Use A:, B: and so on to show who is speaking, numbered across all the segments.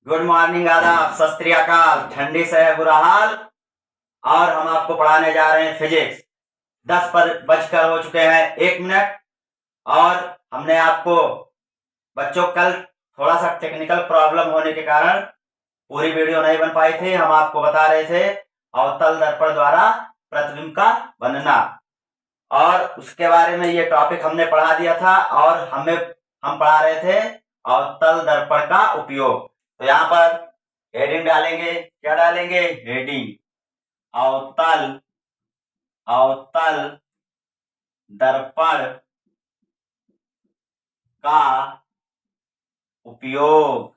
A: Good morning, आदाब, सत श्री अकाल। ठंडी से है बुरा हाल और हम आपको पढ़ाने जा रहे हैं फिजिक्स। 10 बजकर हो चुके हैं 1 मिनट और हमने आपको बच्चों कल थोड़ा सा टेक्निकल प्रॉब्लम होने के कारण पूरी वीडियो नहीं बन पाई थी। हम आपको बता रहे थे अवतल दर्पण द्वारा प्रतिबिंब का बनना और उसके बारे में ये टॉपिक हमने पढ़ा दिया था और हम पढ़ा रहे थे अवतल दर्पण का उपयोग। तो यहाँ पर हेडिंग डालेंगे। क्या डालेंगे? हेडिंग अवतल दर्पण का उपयोग।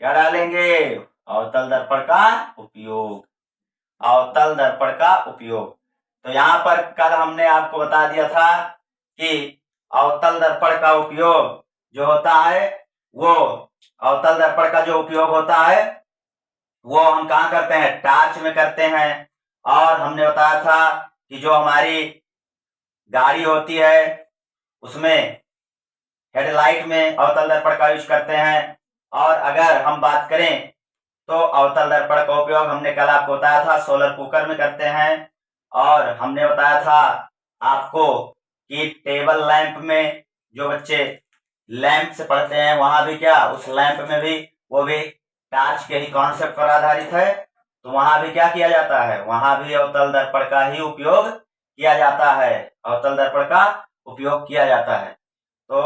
A: क्या डालेंगे? अवतल दर्पण का उपयोग। अवतल दर्पण का उपयोग। तो यहाँ पर कल हमने आपको बता दिया था कि अवतल दर्पण का उपयोग जो होता है वो अवतल दर्पण का जो उपयोग होता है वो हम कहाँ करते हैं? टार्च में करते हैं। और हमने बताया था कि जो हमारी गाड़ी होती है उसमें हेडलाइट में अवतल दर्पण का यूज करते हैं। और अगर हम बात करें तो अवतल दर्पण का उपयोग हमने कल आपको बताया था सोलर कुकर में करते हैं। और हमने बताया था आपको कि टेबल लैंप में जो बच्चे लैंप से पढ़ते हैं वहां भी क्या उस लैंप में भी वो भी टार्च के ही कॉन्सेप्ट पर आधारित है। तो वहां भी क्या किया जाता है? वहां भी अवतल दर्पण का ही उपयोग किया जाता है। अवतल दर्पण का उपयोग किया जाता है। तो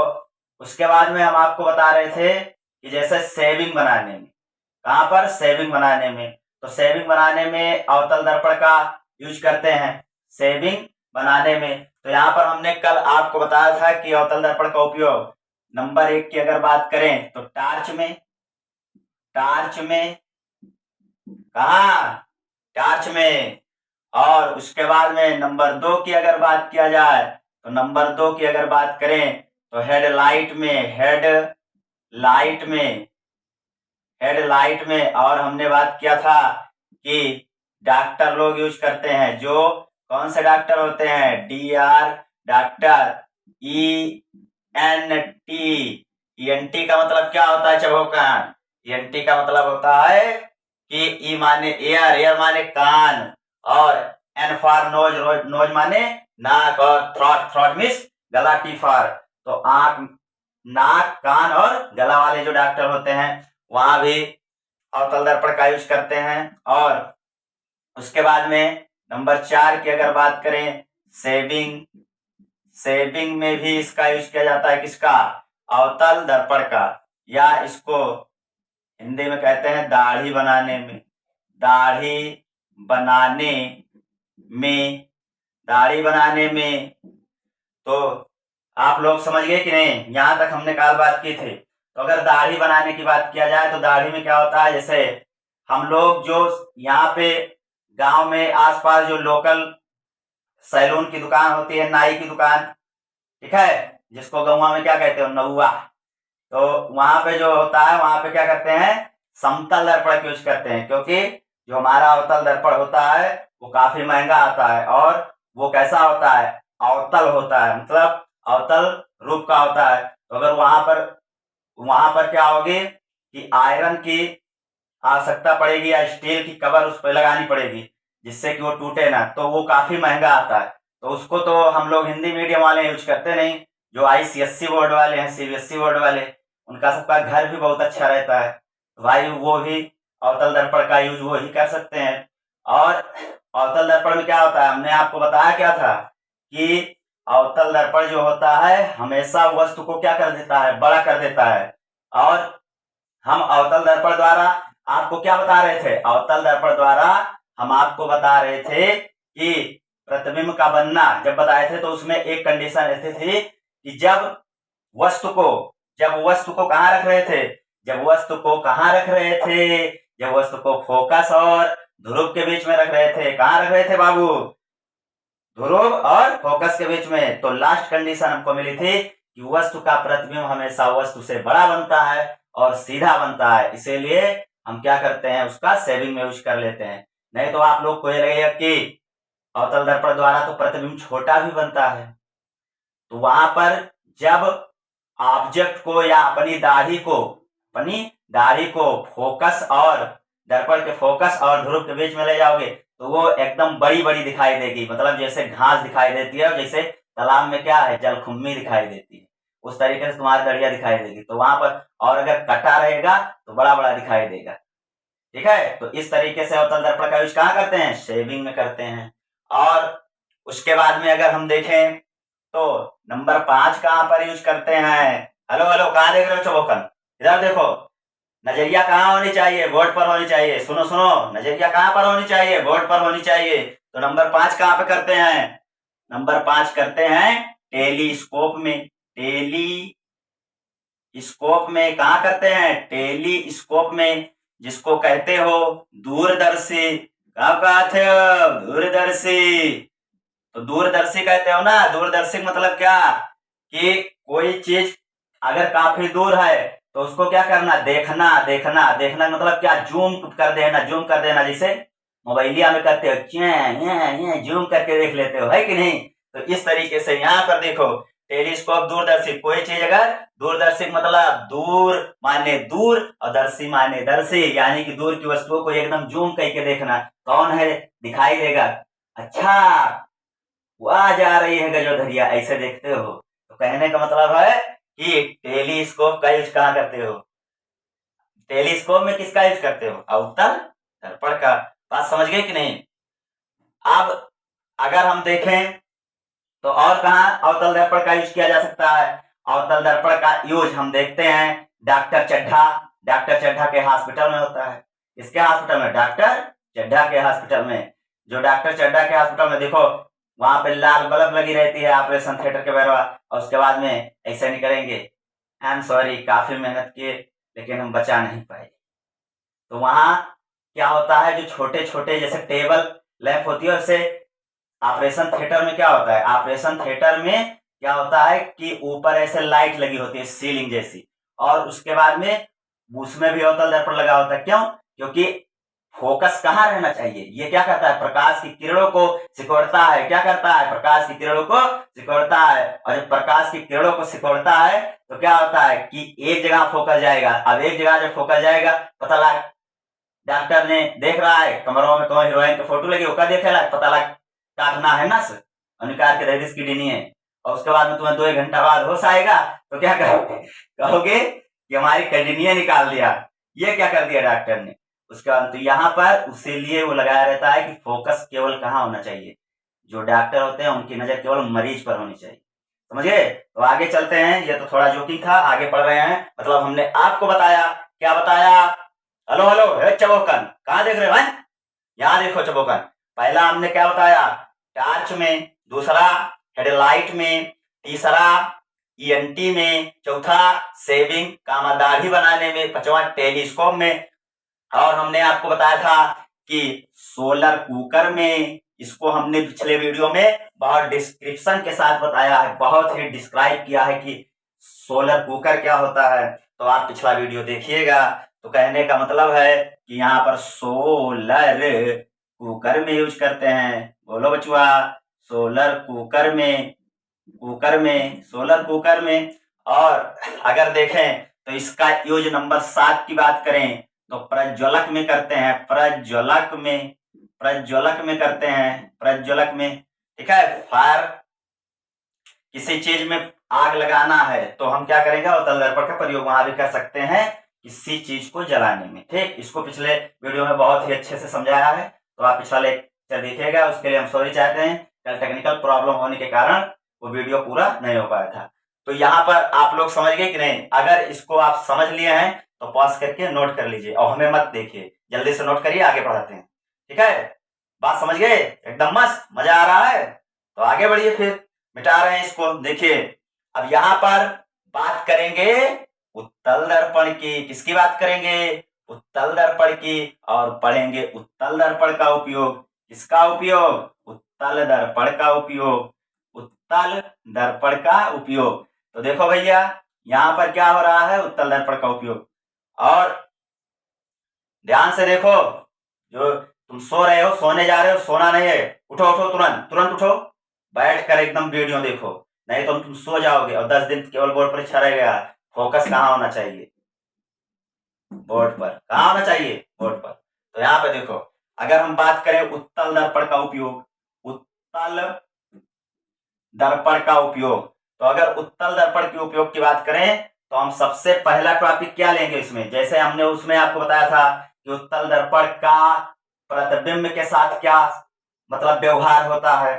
A: उसके बाद में हम आपको बता रहे थे कि जैसे सेविंग बनाने में, कहां पर? सेविंग बनाने में। तो सेविंग बनाने में अवतल दर्पण का यूज करते हैं सेविंग बनाने में। तो यहाँ पर हमने कल आपको बताया था कि अवतल दर्पण का उपयोग नंबर 1 की अगर बात करें तो टार्च में कहा? टार्च में। और उसके बाद में नंबर 2 की अगर बात किया जाए तो नंबर 2 की अगर बात करें तो हेडलाइट में। और हमने बात किया था कि डॉक्टर लोग यूज करते हैं। जो कौन से डॉक्टर होते हैं? DR डॉक्टर, ENT का मतलब क्या होता है? चबोकान। ENT का मतलब होता है कि ई माने एयर माने कान और एन फॉर नोज माने नाक और थ्रोट मीन्स गला, टी फॉर तो आंख, नाक, कान और गला वाले जो डॉक्टर होते हैं वहां भी अवतल दर्पण का यूज करते हैं। और उसके बाद में नंबर 4 की अगर बात करें सेविंग में भी इसका यूज किया जाता है। किसका? अवतल दर्पण का। या इसको हिंदी में कहते हैं दाढ़ी बनाने में। दाढ़ी बनाने में तो आप लोग समझ गए कि नहीं? यहां तक हमने कल बात की थी। तो अगर दाढ़ी बनाने की बात किया जाए तो दाढ़ी में क्या होता है? जैसे हम लोग जो यहाँ पे गांव में आसपास जो लोकल सैलून की दुकान होती है, नाई की दुकान, ठीक है, जिसको गाँव में क्या कहते हो? नौवा। तो वहां पे जो होता है वहां पे क्या करते हैं? समतल दर्पण यूज करते हैं, क्योंकि जो हमारा अवतल दर्पण होता है वो काफी महंगा आता है और वो कैसा होता है? अवतल होता है, मतलब अवतल रूप का होता है। तो अगर वहां पर क्या होगी कि आयरन की आवश्यकता पड़ेगी या स्टील की कवर उस पर लगानी पड़ेगी जिससे कि वो टूटे ना, तो वो काफी महंगा आता है। तो उसको तो हम लोग हिंदी मीडियम वाले यूज करते नहीं। जो ICSE बोर्ड वाले हैं, CBSE बोर्ड वाले, उनका सबका घर भी बहुत अच्छा रहता है भाई, वो भी अवतल दर्पण का यूज वो ही कर सकते हैं। और अवतल दर्पण में क्या होता है? हमने आपको बताया क्या था कि अवतल दर्पण जो होता है हमेशा वस्तु को क्या कर देता है? बड़ा कर देता है। और हम अवतल दर्पण द्वारा आपको क्या बता रहे थे? अवतल दर्पण द्वारा हम आपको बता रहे थे कि प्रतिबिंब का बनना जब बताए थे तो उसमें एक कंडीशन ऐसी थी कि जब वस्तु को कहाँ रख रहे थे? जब वस्तु को फोकस और ध्रुव के बीच में रख रहे थे। कहाँ रख रहे थे बाबू? ध्रुव और फोकस के बीच में। तो लास्ट कंडीशन हमको मिली थी कि वस्तु का प्रतिबिंब हमेशा वस्तु से बड़ा बनता है और सीधा बनता है, इसीलिए हम क्या करते हैं? उसका सेविंग में यूज कर लेते हैं। नहीं तो आप लोग को ये लगेगा कि अवतल दर्पण द्वारा तो प्रतिबिंब छोटा भी बनता है। तो वहां पर जब ऑब्जेक्ट को या अपनी दाढ़ी को अपनी दाढ़ी को फोकस और दर्पण के फोकस और ध्रुव के बीच में ले जाओगे तो वो एकदम बड़ी बड़ी दिखाई देगी, मतलब जैसे घास दिखाई देती है, जैसे तालाब में क्या है जलकुंभी दिखाई देती है, उस तरीके से तुम्हारी दढ़िया दिखाई देगी। तो वहां पर और अगर कटा रहेगा तो बड़ा बड़ा दिखाई देगा। ठीक है, तो इस तरीके से अवतल दर्पण का यूज कहाँ करते हैं, शेविंग में करते हैं। और उसके बाद में अगर हम देखें तो नंबर 5 कहां पर यूज करते हैं। हेलो हेलो, कहां देख रहे हो चबोकन, इधर देखो, नजरिया कहाँ होनी चाहिए, बोर्ड पर होनी चाहिए। सुनो सुनो, नजरिया कहाँ पर होनी चाहिए, बोर्ड पर होनी चाहिए। तो नंबर 5 कहां पे करते हैं, नंबर 5 करते हैं टेलीस्कोप में। टेलीस्कोप में कहा करते हैं, टेलीस्कोप में, जिसको कहते हो दूरदर्शी। कहा कहते हो, दूरदर्शी। तो दूरदर्शी कहते हो ना, दूरदर्शी मतलब क्या कि कोई चीज अगर काफी दूर है तो उसको क्या करना, देखना देखना देखना मतलब क्या, जूम कर देना, जूम कर देना, जैसे मोबाइलिया में करते हो, जूम करके देख लेते हो, है कि नहीं। तो इस तरीके से यहाँ पर देखो, टेलीस्कोप दूरदर्शी, कोई चीज अगर दूरदर्शी मतलब दूर माने दूर और दर्शी माने दर्शी, यानी कि दूर की वस्तुओं को एकदम जूम करके देखना, कौन है दिखाई देगा, अच्छा वहां जा रही है गजोधरिया, ऐसे देखते हो। तो कहने का मतलब है कि टेलीस्कोप का यूज कहाँ करते हो, टेलीस्कोप में किसका यूज करते हो, अवतल दर्पण का। बात समझ गए कि नहीं। अब अगर हम देखें तो और कहाँ अवतल दर्पण का यूज किया जा सकता है। अवतल दर्पण का यूज हम देखते हैं डॉक्टर चड्ढा, डॉक्टर चड्ढा के हॉस्पिटल में होता है। इसके हॉस्पिटल में, डॉक्टर चड्ढा के हॉस्पिटल में, जो डॉक्टर चड्ढा के हॉस्पिटल में देखो वहां पे लाल बल्ब लगी रहती है ऑपरेशन थिएटर के बहरवा, और उसके बाद में ऐसे नहीं करेंगे, आई एम सॉरी, काफी मेहनत किए लेकिन हम बचा नहीं पाए। तो वहां क्या होता है, जो छोटे छोटे जैसे टेबल लैंप होती है, वैसे ऑपरेशन थिएटर में क्या होता है, ऑपरेशन थिएटर में क्या होता है कि ऊपर ऐसे लाइट लगी होती है सीलिंग जैसी, और उसके बाद में उसमें भी अवतल दर्पण लगा होता है। क्यों, क्योंकि फोकस कहाँ रहना चाहिए, ये क्या करता है, प्रकाश की किरणों को सिकोड़ता है, क्या करता है, प्रकाश की किरणों को सिकोड़ता है। और जब प्रकाश की किरणों को सिकोड़ता है तो क्या होता है कि एक जगह फोकस जाएगा। अब एक जगह जब फोकस जाएगा, पता लगा डॉक्टर ने देख रहा है कमरों में कौन हीरोइन की फोटो लगी, उसका देखे लगा, पता लगा काटना है ना सर, अनुकार के दर्द की डीनी है। और उसके बाद में तुम्हें 2 घंटा बाद होश आएगा तो क्या कहोगे, कहोगे कि हमारी किडनी निकाल दिया, ये क्या कर दिया डॉक्टर ने। उसके बाद तो यहाँ पर उसीलिए वो लगाया रहता है कि फोकस केवल कहाँ होना चाहिए, जो डॉक्टर होते हैं उनकी नजर केवल मरीज पर होनी चाहिए। समझे। तो आगे चलते हैं, ये तो थोड़ा जोकिंग था, आगे पढ़ रहे हैं। मतलब हमने आपको बताया, क्या बताया, हेलो हेलो, चबोकन कहाँ देख रहे हो, यहाँ देखो चबोकन। पहला हमने क्या बताया, टार्च में, दूसरा हेडलाइट में, तीसरा ईएनटी में, चौथा सेविंग कामा दाढ़ी बनाने में, पांचवा टेलीस्कोप में, और हमने आपको बताया था कि सोलर कुकर में। इसको हमने पिछले वीडियो में बहुत डिस्क्रिप्शन के साथ बताया है, बहुत ही डिस्क्राइब किया है कि सोलर कुकर क्या होता है, तो आप पिछला वीडियो देखिएगा। तो कहने का मतलब है कि यहाँ पर सोलर कुकर में यूज करते हैं, बोलो बचुआ, सोलर कुकर में, कुकर में, सोलर कुकर में। और अगर देखें तो इसका यूज नंबर 7 की बात करें तो प्रज्वलक में करते हैं, प्रज्वलक में, प्रज्वलक में करते हैं, प्रज्वलक में। ठीक है, फायर, किसी चीज में आग लगाना है तो हम क्या करेंगे, अवतल दर्पण का प्रयोग वहां भी कर सकते हैं किसी चीज को जलाने में। ठीक, इसको पिछले वीडियो में बहुत ही अच्छे से समझाया है, तो आप पिछला लेक्चर देखिएगा। उसके लिए हम सॉरी चाहते हैं, कल टेक्निकल प्रॉब्लम होने के कारण वो वीडियो पूरा नहीं हो पाया था। तो यहाँ पर आप लोग समझ गए कि नहीं। अगर इसको आप समझ लिए हैं तो पॉज करके नोट कर लीजिए और हमें मत देखिए, जल्दी से नोट करिए, आगे बढ़ाते हैं। ठीक है, बात समझ गए, एकदम मस्त, मजा आ रहा है, तो आगे बढ़िए। फिर मिटा रहे हैं इसको, देखिए अब यहाँ पर बात करेंगे उत्तल दर्पण की। किसकी बात करेंगे, उत्तल दर्पण की, और पढ़ेंगे उत्तल दर्पण का उपयोग। किसका उपयोग, उत्तल दर्पण का उपयोग, उत्तल दर्पण का उपयोग। तो देखो भैया यहाँ पर क्या हो रहा है, उत्तल दर्पण का उपयोग। और ध्यान से देखो, जो तुम सो रहे हो, सोने जा रहे हो, सोना नहीं है, उठो उठो, तुरंत तुरंत उठो, बैठ कर एकदम वीडियो देखो, नहीं तो तुम सो जाओगे और 10 दिन केवल बोर्ड परीक्षा रहेगा। फोकस कहाँ होना चाहिए, बोर्ड पर। कहाँ होना चाहिए? बोर्ड पर। तो यहाँ पे देखो, अगर हम बात करें उत्तल दर्पण का उपयोग, उत्तल दर्पण का उपयोग, तो अगर उत्तल दर्पण के उपयोग की बात करें तो हम सबसे पहला टॉपिक क्या लेंगे इसमें, जैसे हमने उसमें आपको बताया था कि उत्तल दर्पण का प्रतिबिंब के साथ क्या मतलब व्यवहार होता है,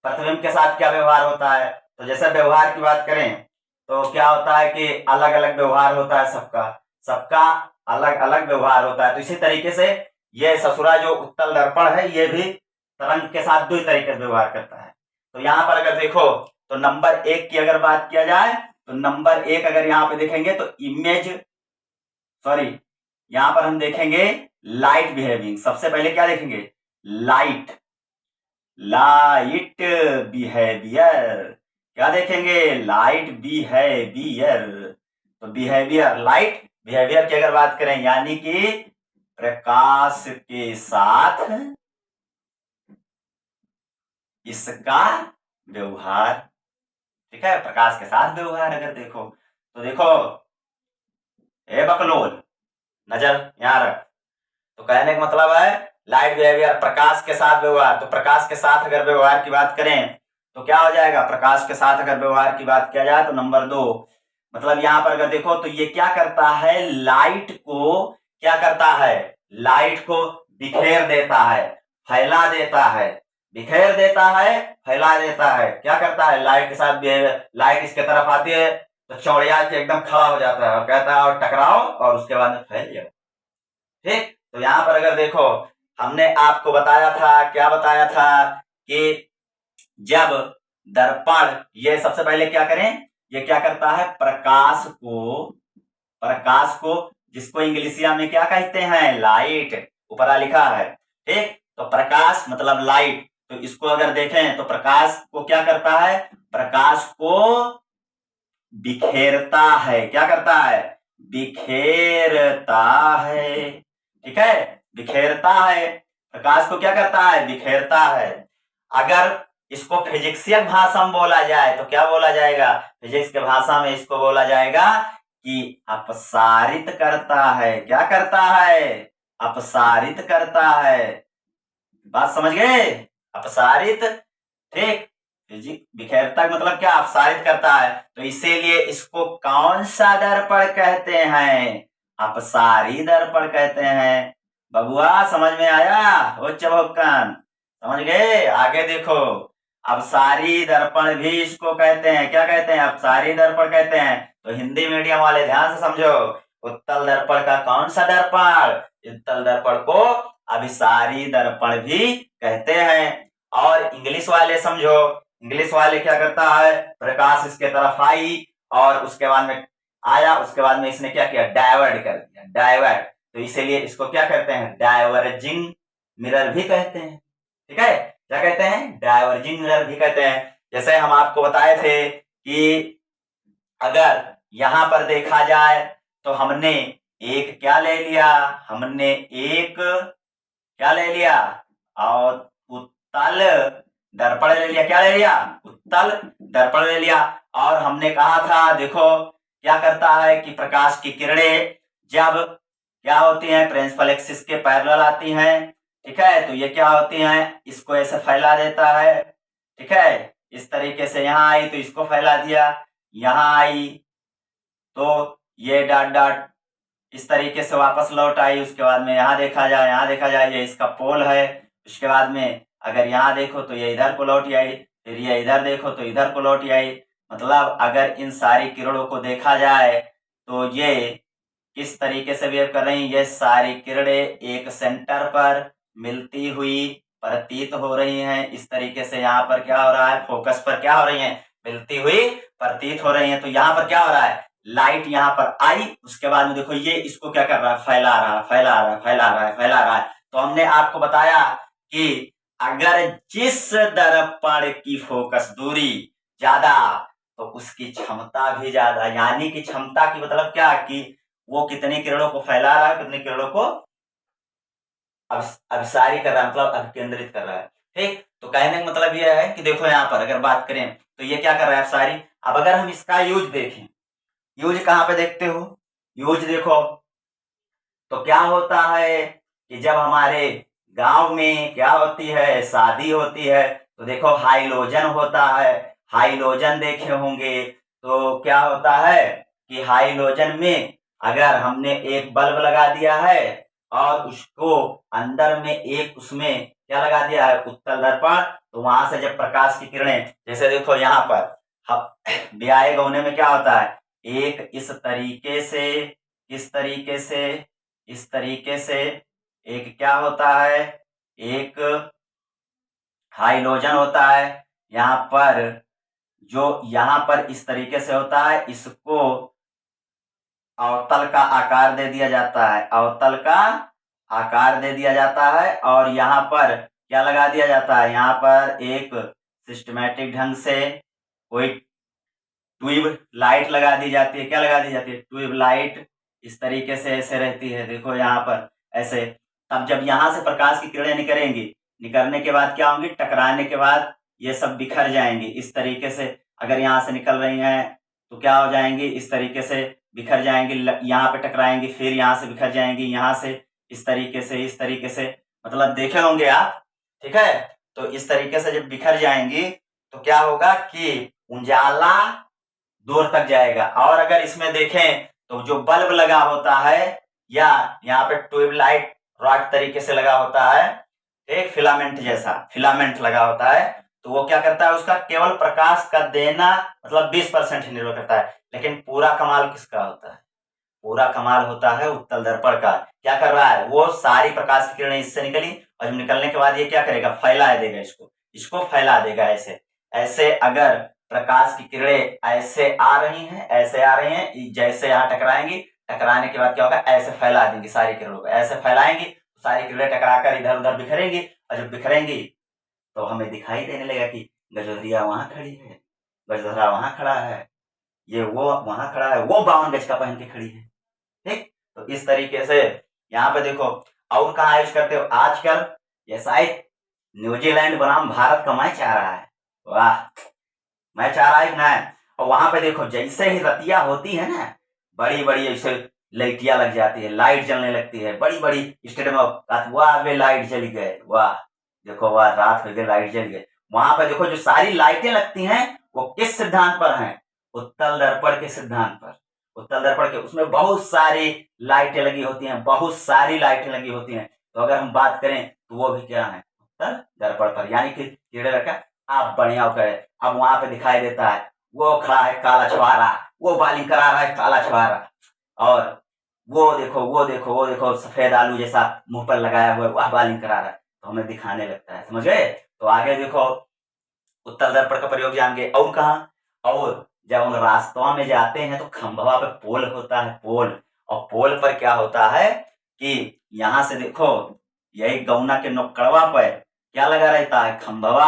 A: प्रतिबिंब के साथ क्या व्यवहार होता है। तो जैसे व्यवहार की बात करें तो क्या होता है कि अलग अलग व्यवहार होता है, सबका सबका अलग अलग व्यवहार होता है। तो इसी तरीके से ये ससुरा जो उत्तल दर्पण है ये भी तरंग के साथ दो तरीके से व्यवहार करता है। तो यहाँ पर अगर देखो तो नंबर 1 की अगर बात किया जाए तो नंबर 1 अगर यहाँ पे देखेंगे तो इमेज सॉरी यहाँ पर हम देखेंगे लाइट बिहेविंग। सबसे पहले क्या देखेंगे? Light light behaviour. क्या देखेंगे? Light behaviour. तो बिहेवियर लाइट बिहेवियर की अगर बात करें यानी कि प्रकाश के साथ इसका व्यवहार, ठीक है, प्रकाश के साथ व्यवहार। अगर देखो तो देखो ए बकलोल नजर यहां रख। तो कहने का मतलब है लाइट बिहेवियर प्रकाश के साथ व्यवहार। तो प्रकाश के साथ अगर व्यवहार की बात करें तो क्या हो जाएगा? प्रकाश के साथ अगर व्यवहार की बात किया जाए तो नंबर 2 मतलब यहां पर अगर देखो तो ये क्या करता है? लाइट को क्या करता है? लाइट को बिखेर देता है, फैला देता है, बिखेर देता है, फैला देता है। क्या करता है? लाइट के साथ बिहेवियर, लाइट इसके तरफ आती है तो चौड़िया के एकदम खड़ा हो जाता है और कहता है और टकराओ और उसके बाद में फैल जाओ। ठीक, तो यहां पर अगर देखो हमने आपको बताया था, क्या बताया था कि जब दर्पण ये सबसे पहले क्या करें, ये क्या करता है? प्रकाश को जिसको इंग्लिशिया में क्या कहते हैं? लाइट, ऊपर लिखा है। ठीक, तो प्रकाश मतलब लाइट। तो इसको अगर देखें तो प्रकाश को क्या करता है? प्रकाश को बिखेरता है। क्या करता है? बिखेरता है। ठीक है, बिखेरता है। प्रकाश को क्या करता है? बिखेरता है। अगर इसको फिजिक्सियन भाषा में बोला जाए तो क्या बोला जाएगा? फिजिक्स के भाषा में इसको बोला जाएगा कि अपसारित करता है। क्या करता है? अपसारित करता है। बात समझ गए? अपसारित। ठीक, बिखेरता मतलब क्या? अपसारित करता है। तो इसीलिए इसको कौन सा दर्पण कहते हैं? अपसारी दर्पण कहते हैं। बबुआ समझ में आया? उच्च भुक्कन समझ गए? आगे देखो, अपसारी दर्पण भी इसको कहते हैं। क्या कहते हैं? अपसारी दर्पण कहते हैं। तो हिंदी मीडियम वाले ध्यान से समझो, उत्तल दर्पण का कौन सा दर्पण? उत्तल दर्पण को अभिसारी दर्पण भी कहते हैं। और इंग्लिश वाले समझो, इंग्लिश वाले क्या करता है? प्रकाश इसके तरफ आई और उसके बाद में आया, उसके बाद में इसने क्या किया? डाइवर्ट कर दिया, डाइवर्ट। तो इसीलिए इसको क्या कहते हैं? डाइवर्जिंग मिरर भी कहते हैं। ठीक है, क्या कहते हैं? डाइवर्जिंग मिरर भी कहते हैं। जैसे हम आपको बताए थे कि अगर यहां पर देखा जाए तो हमने एक क्या ले लिया? हमने एक क्या ले लिया? और उत्तल दर्पण ले लिया। क्या ले लिया? उत्तल दर्पण ले लिया। और हमने कहा था देखो क्या करता है कि प्रकाश की किरणें जब क्या होती हैं? प्रिंसिपल एक्सिस के पैरेलल आती हैं। ठीक है, तो ये क्या होती हैं? इसको ऐसे फैला देता है। ठीक है, इस तरीके से यहां आई तो इसको फैला दिया, यहां आई तो ये डॉट डॉट इस तरीके से वापस लौट आई। उसके बाद में यहाँ देखा जाए, यहाँ देखा जाए ये इसका पोल है। उसके बाद में अगर यहाँ देखो तो ये इधर को लौट आई, फिर ये इधर देखो तो इधर को लौट आई। मतलब अगर इन सारी किरणों को देखा जाए तो ये किस तरीके से बिहेव कर रही हैं? ये सारी किरणें एक सेंटर पर मिलती हुई प्रतीत हो रही हैं। इस तरीके से यहाँ पर क्या हो रहा है? फोकस पर क्या हो रही है? मिलती हुई प्रतीत हो रही है। तो यहाँ पर क्या हो रहा है? लाइट यहाँ पर आई, उसके बाद में देखो ये इसको क्या कर रहा है? फैला रहा है, फैला रहा है, फैला रहा है, फैला रहा है। तो हमने आपको बताया कि अगर जिस दर्पण की फोकस दूरी ज्यादा तो उसकी क्षमता भी ज्यादा। यानी कि क्षमता की मतलब क्या? कि वो कितनी किरणों को फैला रहा है, कितनी किरणों को अभिसारी कर रहा है, मतलब अभिकेंद्रित कर रहा है। ठीक, तो कहने का मतलब यह है कि देखो यहाँ पर अगर बात करें तो ये क्या कर रहा है? अभिसारी। अब अगर हम इसका यूज देखें, यूज कहां पे देखते हो? यूज देखो तो क्या होता है कि जब हमारे गांव में क्या होती है, शादी होती है, तो देखो हाइलोजन होता है। हाइलोजन देखे होंगे, तो क्या होता है कि हाइलोजन में अगर हमने एक बल्ब लगा दिया है और उसको अंदर में एक उसमें क्या लगा दिया है, उत्तल दर्पण, तो वहां से जब प्रकाश की किरणें, जैसे देखो यहाँ पर ब्याहे गौने में क्या होता है, एक इस तरीके से, इस तरीके से, इस तरीके से एक क्या होता है, एक हाइलोजन होता है। यहाँ पर जो यहाँ पर इस तरीके से होता है, इसको अवतल का आकार दे दिया जाता है, अवतल का आकार दे दिया जाता है। और यहाँ पर क्या लगा दिया जाता है, यहाँ पर एक सिस्टमैटिक ढंग से कोई ट्यूब लाइट लगा दी जाती है। क्या लगा दी जाती है, ट्यूब लाइट। इस तरीके से ऐसे रहती है, देखो यहाँ पर ऐसे। तब जब यहाँ से प्रकाश की किरणें निकलेंगी, निकलने के बाद क्या होंगी, टकराने के बाद ये सब बिखर जाएंगी इस तरीके से। अगर यहाँ से निकल रही हैं तो क्या हो जाएंगी, इस तरीके से बिखर जाएंगी, यहाँ पे टकराएंगी, फिर यहाँ से बिखर जाएंगी, यहाँ से इस तरीके से, इस तरीके से, मतलब देखे होंगे आप, ठीक है। तो इस तरीके से जब बिखर जाएंगी तो क्या होगा कि उजाला दूर तक जाएगा। और अगर इसमें देखें तो जो बल्ब लगा होता है या यहाँ पे ट्यूबलाइट रॉड तरीके से लगा होता है, एक फिलामेंट जैसा फिलामेंट लगा होता है, तो वो क्या करता है, उसका केवल प्रकाश का देना मतलब 20% ही निर्भर करता है। लेकिन पूरा कमाल किसका होता है, पूरा कमाल होता है उत्तल दर्पण का। क्या कर रहा है, वो सारी प्रकाश की किरणें इससे निकली और जब निकलने के बाद ये क्या करेगा, फैला देगा, इसको फैला देगा ऐसे। ऐसे अगर प्रकाश की किरणें ऐसे आ रही हैं, ऐसे आ रही हैं, जैसे यहाँ टकराएंगी, टकराने के बाद क्या होगा, ऐसे फैला देंगी सारी किरणों को, ऐसे फैलाएंगी तो सारी किरणें टकराकर इधर उधर बिखरेंगी। और जब बिखरेंगी तो हमें दिखाई देने लगा कि गजोदरिया वहां खड़ी है, गजोधरा वहां खड़ा है, ये वो वहां खड़ा है, वो 52 गज का पहन के खड़ी है। ठीक, तो इस तरीके से यहाँ पे देखो। और कहाँ यूज करते हो आजकल, ये शायद न्यूजीलैंड बनाम भारत का मैच आ रहा है, वाह, मैच आ रहा है ना। और वहां पे देखो जैसे ही रतिया होती है ना, बड़ी बड़ी ऐसे लाइटियां लग जाती है, लाइट जलने लगती है, बड़ी बड़ी स्टेडियम में, वाह वे लाइट जल गए, वाह देखो, वाह रात हो गई लाइट जल गई। वहां पे देखो जो सारी लाइटें लगती हैं वो किस सिद्धांत पर हैं, उत्तल दर्पण के सिद्धांत पर। उत्तल दर्पण के उसमें बहुत सारी लाइटें लगी होती हैं, बहुत सारी लाइटें लगी होती हैं। तो अगर हम बात करें तो वो भी क्या है, उत्तल दर्पण पर, यानी कि कीड़े रखा आप बढ़िया करे। अब वहां पे दिखाई देता है वो खड़ा है काला छुआरा, वो बालिंग करा रहा है काला छुआरा, और वो देखो वो देखो वो देखो सफेद आलू जैसा मुंह पर लगाया हुआ वह बालिंग करा रहा है, तो हमें दिखाने लगता है, समझ गए। तो आगे देखो उत्तल दर्पण का प्रयोग जान गए। और कहा, और जब हम रास्तों में जाते हैं तो खंभवा पे पोल होता है, पोल। और पोल पर क्या होता है कि यहाँ से देखो यही गौना के नौकड़वा पर क्या लगा रहता है, खंभवा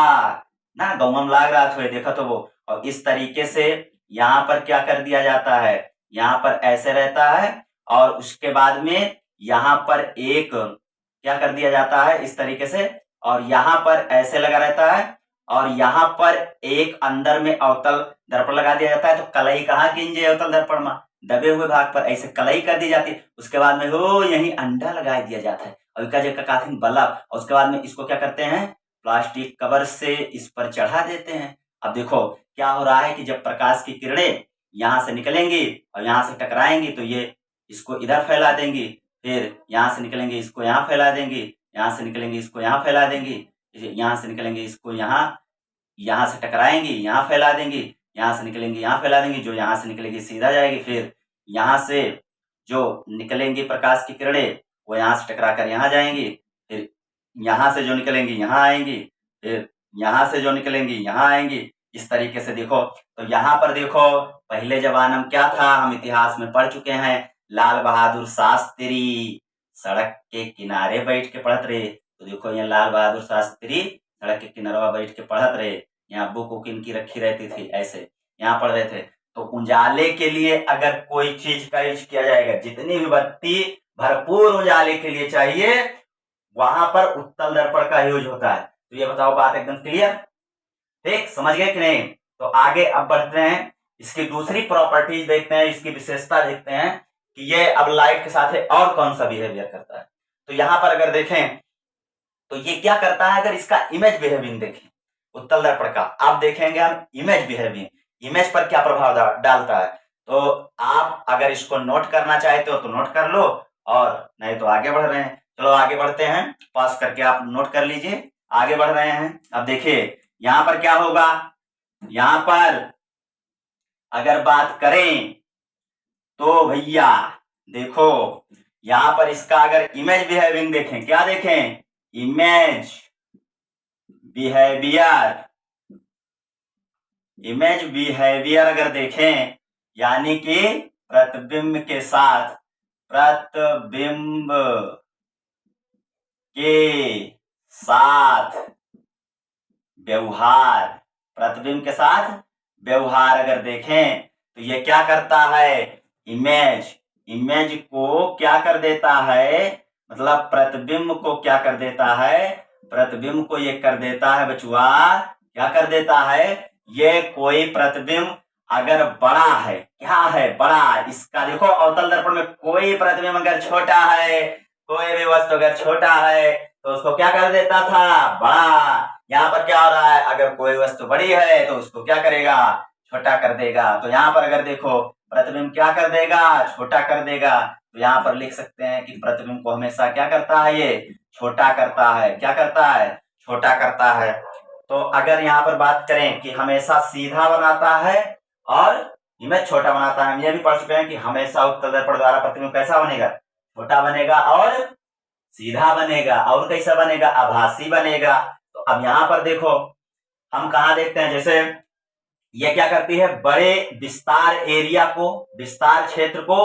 A: ना, गौवा में लाग रहा था देखा तो वो। और इस तरीके से यहाँ पर क्या कर दिया जाता है, यहाँ पर ऐसे रहता है और उसके बाद में यहाँ पर एक क्या कर दिया जाता है इस तरीके से, और यहाँ पर ऐसे लगा रहता है और यहाँ पर एक अंदर में अवतल दर्पण लगा दिया जाता है। तो कलई कहाँ कीजिए अवतल दर्पण में, दबे हुए भाग पर ऐसे कलई कर दी जाती है। उसके बाद में हो यही अंडा लगा दिया जाता है और इसका जो काफी बल्ब, और उसके बाद में इसको क्या करते हैं, प्लास्टिक कवर से इस पर चढ़ा देते हैं। अब देखो क्या हो रहा है कि जब प्रकाश की किरणें यहाँ से निकलेंगी और यहाँ से टकराएंगी तो ये इसको इधर फैला देंगी, फिर यहाँ से निकलेंगे इसको यहाँ फैला देंगी, यहाँ से निकलेंगे इसको यहाँ फैला देंगी, यहाँ से निकलेंगे इसको यहाँ से टकराएंगी यहाँ फैला देंगी, यहाँ से निकलेंगी यहाँ फैला देंगी, जो यहाँ से निकलेगी सीधा जाएगी, फिर यहाँ से जो निकलेंगी प्रकाश की किरणें वो यहाँ से टकरा कर यहाँ जाएंगी, फिर यहाँ से जो निकलेंगी यहाँ आएंगी, फिर यहाँ से जो निकलेंगी यहाँ आएंगी। इस तरीके से देखो, तो यहाँ पर देखो पहले जमाना में क्या था, हम इतिहास में पढ़ चुके हैं, लाल बहादुर शास्त्री सड़क के किनारे बैठ के पढ़त रहे। तो देखो ये लाल बहादुर शास्त्री सड़क के किनारे बैठ के पढ़त रहे, यहाँ बुक उक इनकी रखी रहती थी, ऐसे यहाँ पढ़ रहे थे। तो उजाले के लिए अगर कोई चीज का यूज किया जाएगा, जितनी भी बत्ती भरपूर उजाले के लिए चाहिए वहां पर उत्तल दर्पण का यूज होता है। तो ये बताओ बात एकदम क्लियर, ठीक, समझ गए कि नहीं। तो आगे अब बढ़ते हैं, इसकी दूसरी प्रॉपर्टीज देखते हैं, इसकी विशेषता देखते हैं कि ये अब लाइट के साथ है और कौन सा बिहेवियर करता है। तो यहां पर अगर देखें तो ये क्या करता है, अगर इसका इमेज बिहेविंग देखें उत्तल दर्पण का, अब देखेंगे हम इमेज बिहेविंग, इमेज पर क्या प्रभाव डालता है। तो आप अगर इसको नोट करना चाहते हो तो नोट कर लो, और नहीं तो आगे बढ़ रहे हैं। चलो आगे बढ़ते हैं, पास करके आप नोट कर लीजिए, आगे बढ़ रहे हैं। अब देखिए यहां पर क्या होगा, यहां पर अगर बात करें तो भैया देखो यहां पर इसका अगर इमेज बिहेविंग देखें, क्या देखें, इमेज बिहेवियर, इमेज बिहेवियर अगर देखें यानी कि प्रतिबिंब के साथ, प्रतिबिंब के साथ व्यवहार, प्रतिबिंब के साथ व्यवहार अगर देखें तो ये क्या करता है, इमेज, इमेज को क्या कर देता है, मतलब प्रतिबिंब को क्या कर देता है, प्रतिबिंब को ये कर देता है बचुआ, क्या कर देता है, ये कोई प्रतिबिंब अगर बड़ा है, क्या है बड़ा, इसका देखो अवतल दर्पण में कोई प्रतिबिंब अगर छोटा है, कोई भी वस्तु अगर छोटा है तो उसको क्या कर देता था, बड़ा। यहाँ पर क्या हो रहा है, अगर कोई वस्तु बड़ी है तो उसको क्या करेगा, छोटा कर देगा। तो यहाँ पर अगर देखो प्रतिबिंब क्या कर देगा, छोटा कर देगा। तो यहाँ पर लिख सकते हैं कि प्रतिबिंब को हमेशा क्या करता है, ये छोटा करता है, क्या करता है, छोटा करता है। तो अगर यहाँ पर बात करें कि हमेशा सीधा बनाता है और इमेज छोटा बनाता है, हम ये भी पढ़ चुके हैं कि हमेशा उत्तल दर्पण द्वारा प्रतिबिंब कैसा बनेगा, छोटा बनेगा और सीधा बनेगा, और कैसा बनेगा, आभासी बनेगा। तो अब यहां पर देखो हम कहा देखते हैं, जैसे ये क्या करती है, बड़े विस्तार एरिया को, विस्तार क्षेत्र को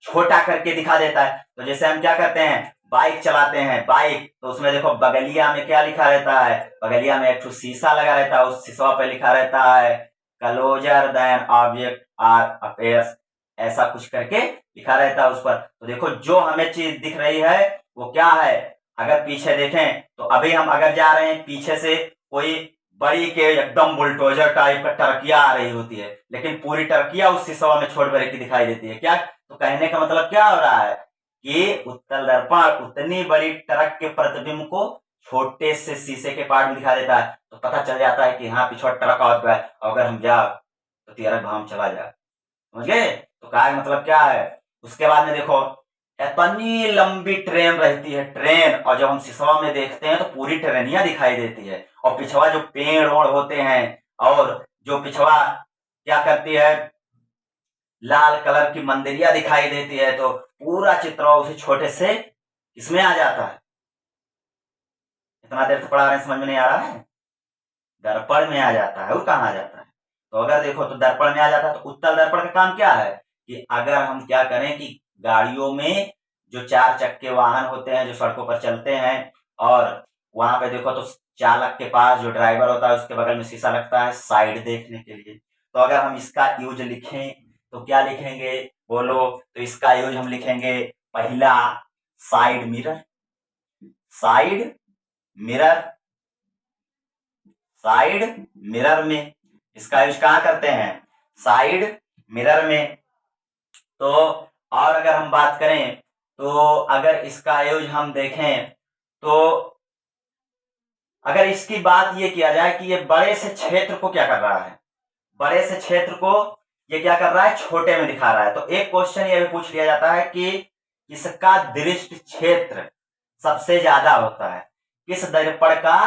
A: छोटा करके दिखा देता है। तो जैसे हम क्या करते हैं, बाइक चलाते हैं, बाइक, तो उसमें देखो बगलिया में क्या लिखा रहता है, बगलिया में एक ठो शीशा लगा रहता है, उस शीशा पे लिखा रहता है closer than object are appears, ऐसा कुछ करके लिखा रहता है उस पर। तो देखो जो हमें चीज दिख रही है वो क्या है, अगर पीछे देखें तो अभी हम अगर जा रहे हैं पीछे से कोई बड़ी के एकदम बुलडोजर टाइप का टर्किया आ रही होती है, लेकिन पूरी टर्किया उस शीशा में छोड़ कर दिखाई देती है, क्या, तो कहने का मतलब क्या हो रहा है कि उत्तल दर्पण उतनी बड़ी ट्रक के प्रतिबिंब को छोटे से शीशे के पार्ट में दिखा देता है। तो पता चल जाता है कि हाँ पीछे ट्रक आ गया है, अगर हम जा तो तेरा भाम चला जाए, समझ गए। तो कहा मतलब क्या है, उसके बाद में देखो इतनी लंबी ट्रेन रहती है, ट्रेन, और जब हम शीशा में देखते हैं तो पूरी ट्रेनिया दिखाई देती है, और पिछवा जो पेड़ ओड़ होते हैं, और जो पिछवा क्या करती है, लाल कलर की मंदिरिया दिखाई देती है। तो पूरा चित्र उसी छोटे से इसमें आ जाता है। इतना देर से पढ़ा रहे हैं, समझ में नहीं आ रहा है, दर्पण में आ जाता है, वो कहाँ आ जाता है। तो अगर देखो तो दर्पण में आ जाता है। तो उत्तल दर्पण का काम क्या है कि अगर हम क्या करें कि गाड़ियों में जो चार चक्के वाहन होते हैं जो सड़कों पर चलते हैं, और वहां पे देखो तो चालक के पास जो ड्राइवर होता है उसके बगल में शीशा लगता है साइड देखने के लिए। तो अगर हम इसका यूज लिखें तो क्या लिखेंगे, बोलो, तो इसका यूज हम लिखेंगे पहला side mirror, side mirror, side mirror में इसका यूज कहां करते हैं, साइड मिरर में। तो और अगर हम बात करें तो अगर इसका यूज हम देखें तो अगर इसकी बात ये किया जाए कि ये बड़े से क्षेत्र को क्या कर रहा है, बड़े से क्षेत्र को ये क्या कर रहा है, छोटे में दिखा रहा है। तो एक क्वेश्चन ये भी पूछ लिया जाता है कि इसका दृष्ट क्षेत्र सबसे ज्यादा होता है, किस दर्पण का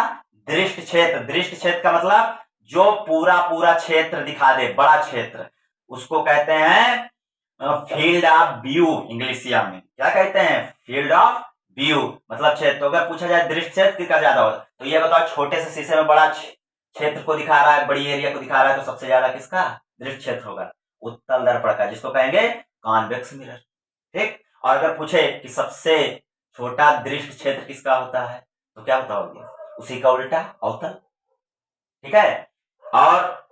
A: दृष्ट क्षेत्र, दृष्ट क्षेत्र का मतलब जो पूरा पूरा क्षेत्र दिखा दे, बड़ा क्षेत्र, उसको कहते हैं फील्ड ऑफ व्यू, इंग्लिशिया में क्या कहते हैं, फील्ड ऑफ व्यू, मतलब क्षेत्र। तो अगर पूछा जाए दृष्ट क्षेत्र किसका ज्यादा होता है, तो ये बताओ छोटे से शीशे में बड़ा क्षेत्र को दिखा रहा है, बड़ी एरिया को दिखा रहा है, तो सबसे ज्यादा किसका दृष्ट क्षेत्र होगा, उत्तल दर्पण का, जिसको कहेंगे कॉन्वेक्स मिरर, ठीक। और अगर पूछे कि सबसे छोटा दृष्ट क्षेत्र किसका होता है, तो क्या बताओगे, उसी का उल्टा अवतल, ठीक है। और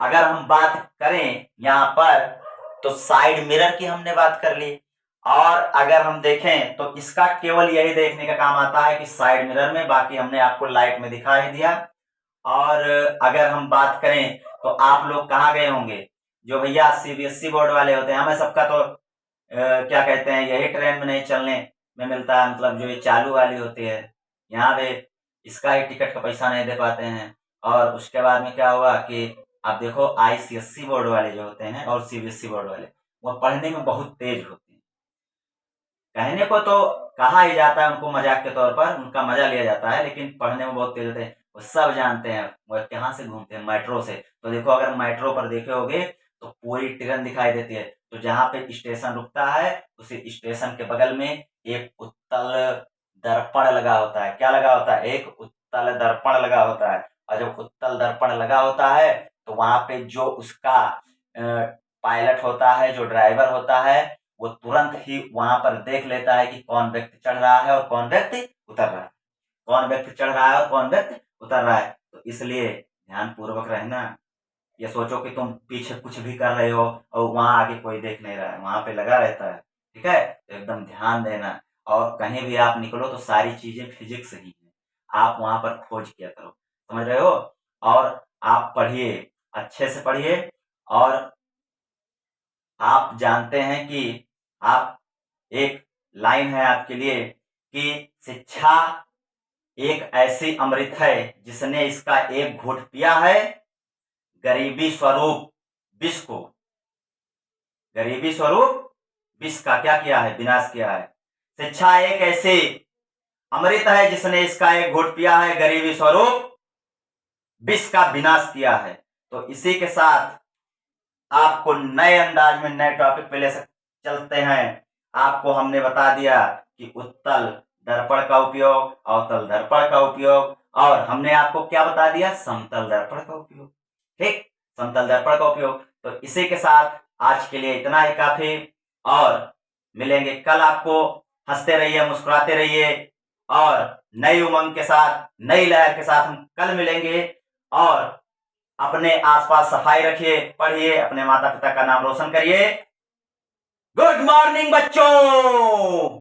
A: अगर हम बात करें यहां पर तो साइड मिरर की हमने बात कर ली, और अगर हम देखें तो इसका केवल यही देखने का काम आता है कि साइड मिरर में, बाकी हमने आपको लाइट में दिखा ही दिया। और अगर हम बात करें तो आप लोग कहाँ गए होंगे, जो भैया सीबीएसई बोर्ड वाले होते हैं, हमें सबका तो क्या कहते हैं, यही ट्रेन में नहीं चलने में मिलता है, मतलब जो ये चालू वाली होती है, यहाँ पे इसका ही टिकट का पैसा नहीं दे पाते हैं। और उसके बाद में क्या हुआ कि आप देखो आईसीएससी बोर्ड वाले जो होते हैं और सीबीएसई बोर्ड वाले, वो पढ़ने में बहुत तेज होते हैं। कहने को तो कहा ही जाता है उनको मजाक के तौर पर, उनका मजा लिया जाता है, लेकिन पढ़ने में बहुत तेज होते हैं। वो सब जानते हैं वो कहाँ से घूमते हैं, मेट्रो से। तो देखो अगर मेट्रो पर देखे होगे तो पूरी ट्रेन दिखाई देती है। तो जहाँ पे स्टेशन रुकता है उसी स्टेशन के बगल में एक उत्तल दर्पण लगा होता है। क्या लगा होता है? एक उत्तल दर्पण लगा होता है। और जब उत्तल दर्पण लगा होता है तो वहां पे जो उसका पायलट होता है, जो ड्राइवर होता है, वो तुरंत ही वहां पर देख लेता है कि कौन व्यक्ति चढ़ रहा है और कौन व्यक्ति उतर रहा है, कौन व्यक्ति चढ़ रहा है और कौन व्यक्ति उतर रहा है। तो इसलिए ध्यान पूर्वक रहना। ये सोचो कि तुम पीछे कुछ भी कर रहे हो और वहां आगे कोई देख नहीं रहा है, वहां पे लगा रहता है। ठीक है, तो एकदम ध्यान देना। और कहीं भी आप निकलो तो सारी चीजें फिजिक्स ही है, आप वहां पर खोज किया करो, समझ रहे हो। और आप पढ़िए, अच्छे से पढ़िए। और आप जानते हैं कि आप, एक लाइन है आपके लिए कि शिक्षा एक ऐसी अमृत है जिसने इसका एक घूंट पिया है, गरीबी स्वरूप विष को, गरीबी स्वरूप विष का क्या किया है? विनाश किया है। शिक्षा एक ऐसी अमृत है जिसने इसका एक घूंट पिया है, गरीबी स्वरूप विष का विनाश किया है। तो इसी के साथ आपको नए अंदाज में नए टॉपिक पे ले चलते हैं। आपको हमने बता दिया कि उत्तल दर्पण का उपयोग, अवतल दर्पण का उपयोग, और हमने आपको क्या बता दिया? समतल दर्पण का उपयोग। ठीक, समतल दर्पण का उपयोग। तो इसी के साथ आज के लिए इतना ही काफी। और मिलेंगे कल। आपको हंसते रहिए, मुस्कुराते रहिए, और नई उमंग के साथ, नई लहर के साथ हम कल मिलेंगे। और अपने आसपास सफाई रखिए, पढ़िए, अपने माता पिता का नाम रोशन करिए। गुड मॉर्निंग बच्चों।